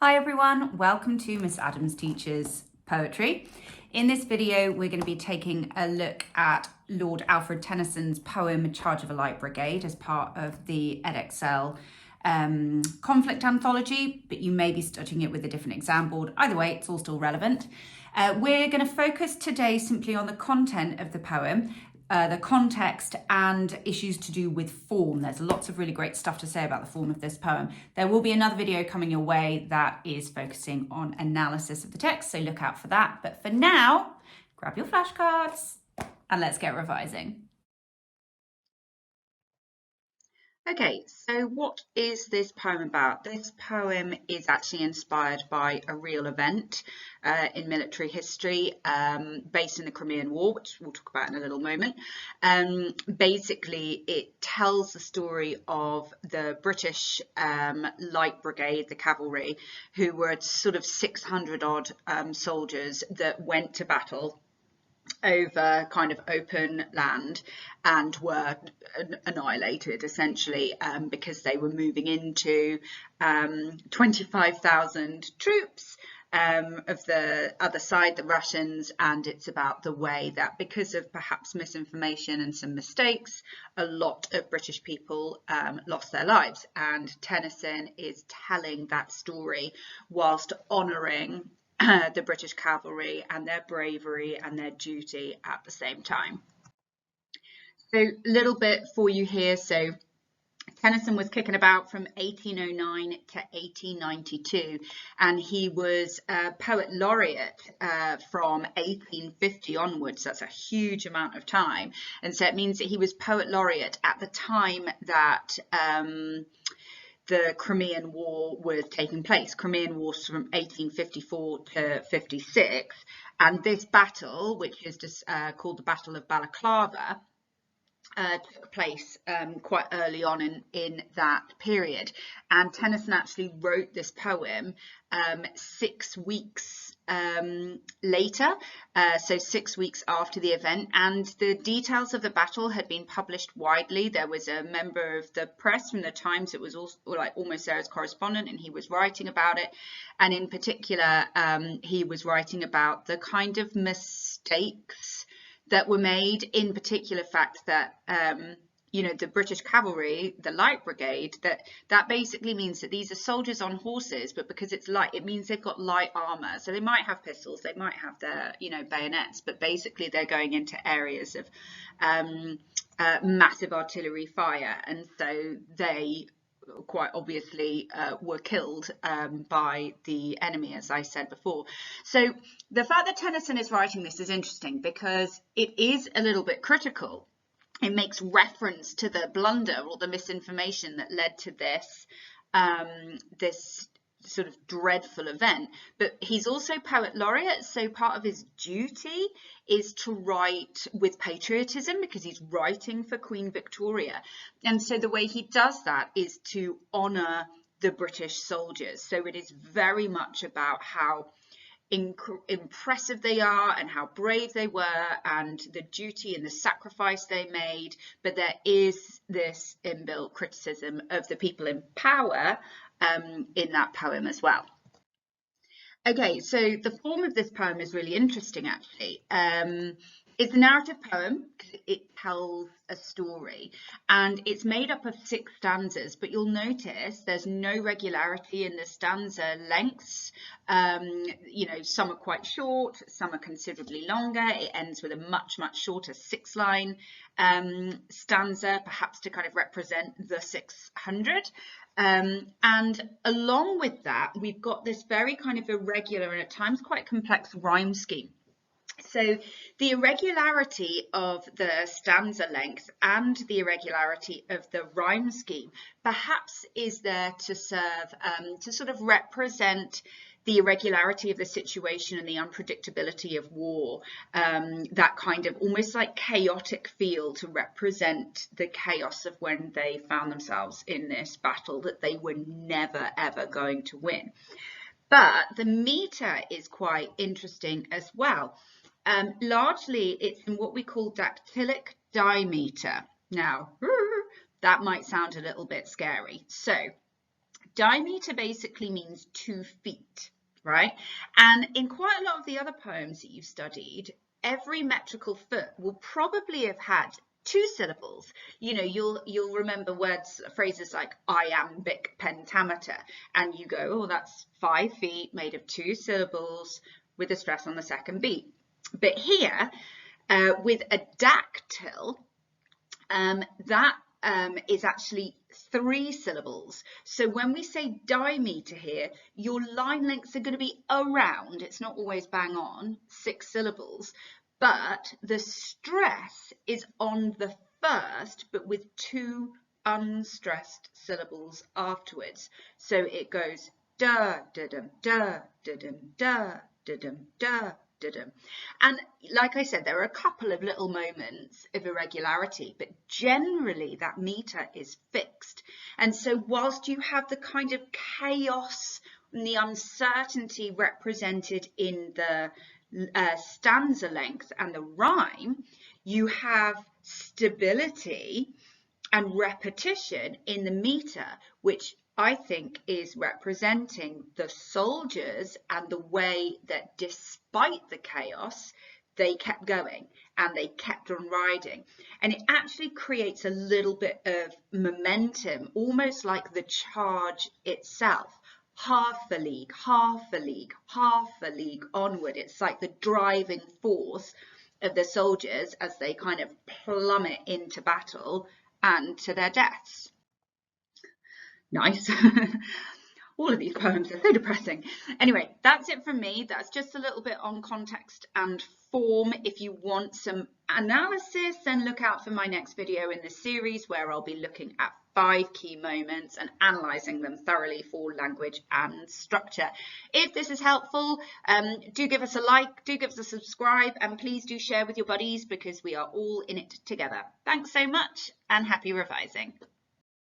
Hi everyone, welcome to Miss Adams Teaches Poetry. In this video, we're going to be taking a look at Lord Tennyson's poem Charge of a Light Brigade as part of the edXL conflict anthology, but you may be studying it with a different exam board. Either way, it's all still relevant. We're going to focus today simply on the content of the poem, the context and issues to do with form. There's lots of really great stuff to say about the form of this poem. There will be another video coming your way that is focusing on analysis of the text, so look out for that. But for now, grab your flashcards and let's get revising. Okay, so what is this poem about? This poem is actually inspired by a real event in military history based in the Crimean War, which we'll talk about in a little moment. Basically, it tells the story of the British Light Brigade, the cavalry, who were sort of 600 odd soldiers that went to battle over kind of open land and were annihilated essentially because they were moving into 25,000 troops of the other side, the Russians, and it's about the way that because of perhaps misinformation and some mistakes, a lot of British people lost their lives, and Tennyson is telling that story whilst honouring the British cavalry and their bravery and their duty at the same time. So a little bit for you here. So Tennyson was kicking about from 1809 to 1892, and he was poet laureate from 1850 onwards. That's a huge amount of time. And so it means that he was poet laureate at the time that the Crimean War was taking place. Crimean War from 1854 to 56, and this battle, which is just called the Battle of Balaclava, took place quite early on in that period. And Tennyson actually wrote this poem 6 weeks later, so 6 weeks after the event, and the details of the battle had been published widely. There was a member of the press from the Times that was also like almost there as correspondent, and he was writing about it, and in particular he was writing about the kind of mistakes that were made, in particular fact that the British cavalry, the Light Brigade, that basically means that these are soldiers on horses, but because it's light, it means they've got light armor. So they might have pistols, they might have their, bayonets, but basically they're going into areas of massive artillery fire. And so they quite obviously were killed by the enemy, as I said before. So the fact that Tennyson is writing this is interesting because it is a little bit critical. It makes reference to the blunder or the misinformation that led to this this sort of dreadful event. But he's also poet laureate, so part of his duty is to write with patriotism because he's writing for Queen Victoria. And so the way he does that is to honour the British soldiers. So it is very much about how impressive they are and how brave they were and the duty and the sacrifice they made, but there is this inbuilt criticism of the people in power in that poem as well. Okay, so the form of this poem is really interesting actually. It's a narrative poem because it tells a story, and it's made up of 6 stanzas, but you'll notice there's no regularity in the stanza lengths. Some are quite short, some are considerably longer. It ends with a much shorter 6-line stanza, perhaps to kind of represent the 600. And along with that, we've got this very kind of irregular and at times quite complex rhyme scheme. So the irregularity of the stanza length and the irregularity of the rhyme scheme perhaps is there to serve to sort of represent the irregularity of the situation and the unpredictability of war, that kind of almost like chaotic feel to represent the chaos of when they found themselves in this battle that they were never ever going to win. But the meter is quite interesting as well. Largely it's in what we call dactylic dimeter. Now that might sound a little bit scary. So diameter basically means 2 feet, right? And in quite a lot of the other poems that you've studied, every metrical foot will probably have had 2 syllables. You know, you'll remember phrases like iambic pentameter, and you go, oh, that's 5 feet made of 2 syllables with a stress on the second beat. But here, with a dactyl, that is actually 3 syllables. So when we say diameter here, your line lengths are going to be around, it's not always bang on, 6 syllables, but the stress is on the first, but with 2 unstressed syllables afterwards. So it goes da da dum da da dum da da dum da. And like I said, there are a couple of little moments of irregularity, but generally that meter is fixed. And so whilst you have the kind of chaos and the uncertainty represented in the stanza length and the rhyme, you have stability and repetition in the meter, which I think is representing the soldiers and the way that despite the chaos, they kept going and they kept on riding. And it actually creates a little bit of momentum, almost like the charge itself. Half a league, half a league, half a league onward. It's like the driving force of the soldiers as they kind of plummet into battle and to their deaths. Nice. All of these poems are so depressing. Anyway, that's it from me. That's just a little bit on context and form. If you want some analysis, then look out for my next video in this series where I'll be looking at 5 key moments and analysing them thoroughly for language and structure. If this is helpful, do give us a like, do give us a subscribe, and please do share with your buddies because we are all in it together. Thanks so much and happy revising.